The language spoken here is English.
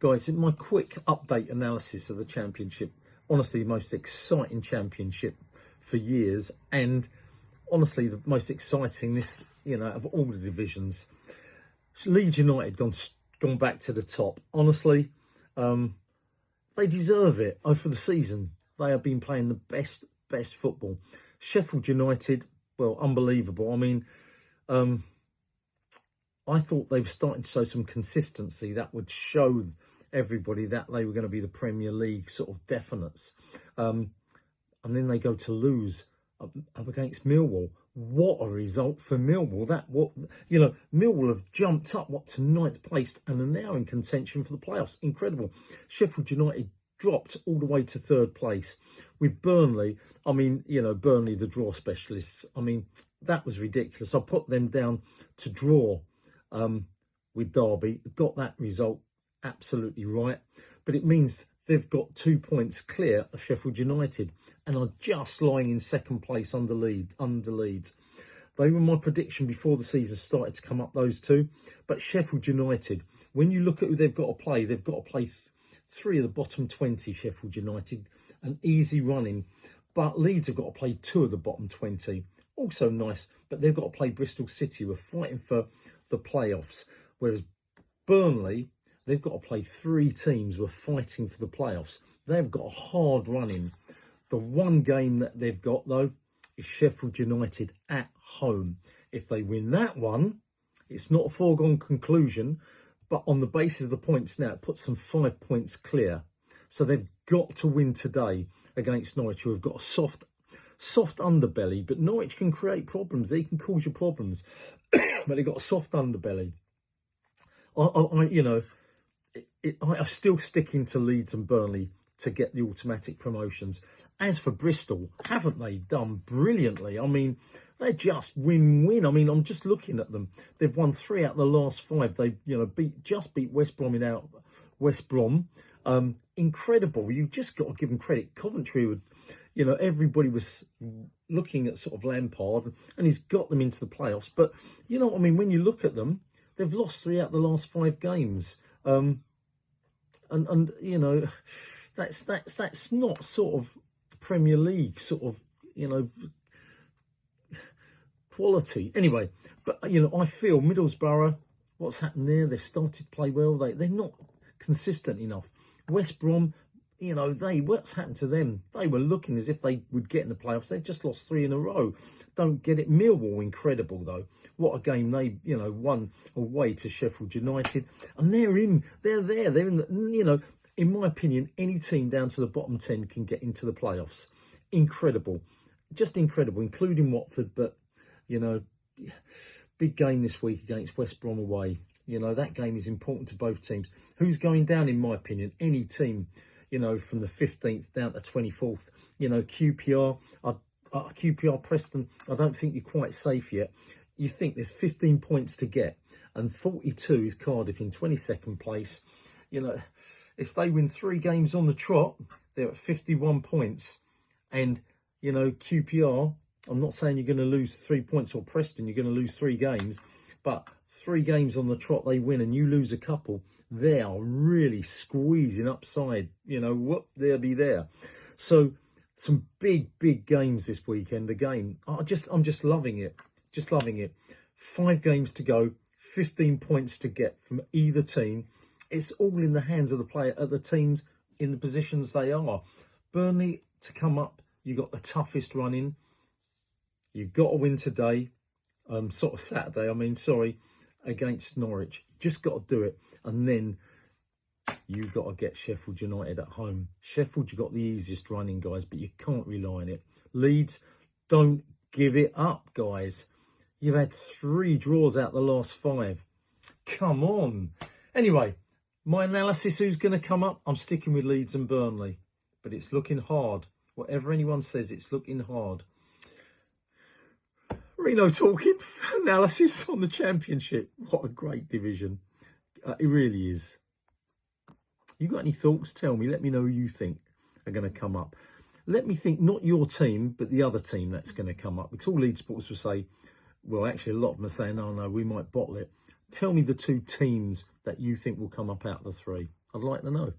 Guys, in my quick update analysis of the Championship, honestly, the most exciting Championship for years, and honestly, the most exciting of all the divisions. Leeds United gone back to the top. Honestly, they deserve it. For the season, they have been playing the best football. Sheffield United, well, unbelievable. I mean, I thought they were starting to show some consistency that would show everybody that they were going to be the Premier League sort of definites. And then they go to lose up against Millwall. What a result for Millwall. Millwall have jumped up, to ninth place and are now in contention for the playoffs. Incredible. Sheffield United dropped all the way to third place. With Burnley, Burnley, the draw specialists, that was ridiculous. I put them down to draw with Derby. Got that result absolutely right. But it means they've got 2 points clear of Sheffield United and are just lying in second place under Leeds. They were my prediction before the season started to come up, those two. But Sheffield United, when you look at who they've got to play, three of the bottom 20, Sheffield United, an easy running. But Leeds have got to play 2 of the bottom 20. Also nice, but they've got to play Bristol City, who are fighting for the playoffs. Whereas Burnley, they've got to play 3 teams who are fighting for the playoffs. They've got a hard running. The one game that they've got, though, is Sheffield United at home. If they win that one, it's not a foregone conclusion, but on the basis of the points now, it puts them 5 points clear. So they've got to win today against Norwich, who have got a soft underbelly. But Norwich can create problems. They can cause you problems. But they've got a soft underbelly. I'm still sticking to Leeds and Burnley to get the automatic promotions. As for Bristol, haven't they done brilliantly? They're just win-win. I'm just looking at them. They've won 3 out of the last 5. They, beat West Brom. Incredible. You've just got to give them credit. Coventry, everybody was looking at sort of Lampard, and he's got them into the playoffs. But, when you look at them, they've lost 3 out of the last 5 games. That's not sort of Premier League sort of, quality. Anyway, but, I feel Middlesbrough, what's happened there? They've started to play well. They're not consistent enough. West Brom, what's happened to them? They were looking as if they would get in the playoffs. They've just lost 3 in a row. Don't get it. Millwall, incredible, though. What a game they, won away to Sheffield United. And they're there. They're in in my opinion, any team down to the bottom 10 can get into the playoffs. Incredible. Just incredible, including Watford. But, big game this week against West Brom away. That game is important to both teams. Who's going down, in my opinion? Any team, from the 15th down to 24th. QPR, Preston, I don't think you're quite safe yet. You think there's 15 points to get, and 42 is Cardiff in 22nd place. If they win 3 games on the trot, they're at 51 points. And, QPR, I'm not saying you're going to lose 3 points, or Preston, you're going to lose 3 games, but 3 games on the trot they win and you lose a couple, they are really squeezing upside. They'll be there. So some big games this weekend again. I'm just loving it. Just loving it. 5 games to go, 15 points to get from either team. It's all in the hands of the teams in the positions they are. Burnley to come up, you got the toughest run in. You've got to win today, Saturday, against Norwich. Just got to do it. And then you've got to get Sheffield United at home. Sheffield, you've got the easiest running, guys, but you can't rely on it. Leeds, don't give it up, guys. You've had 3 draws out the last 5. Come on. Anyway, my analysis, who's going to come up? I'm sticking with Leeds and Burnley. But it's looking hard. Whatever anyone says, it's looking hard. Reno talking analysis on the Championship. What a great division. It really is. You got any thoughts? Tell me. Let me know who you think are going to come up. Let me think, not your team, but the other team that's going to come up. Because all Leeds supporters will say, well, actually, a lot of them are saying, oh, no, we might bottle it. Tell me the 2 teams that you think will come up out of the 3. I'd like to know.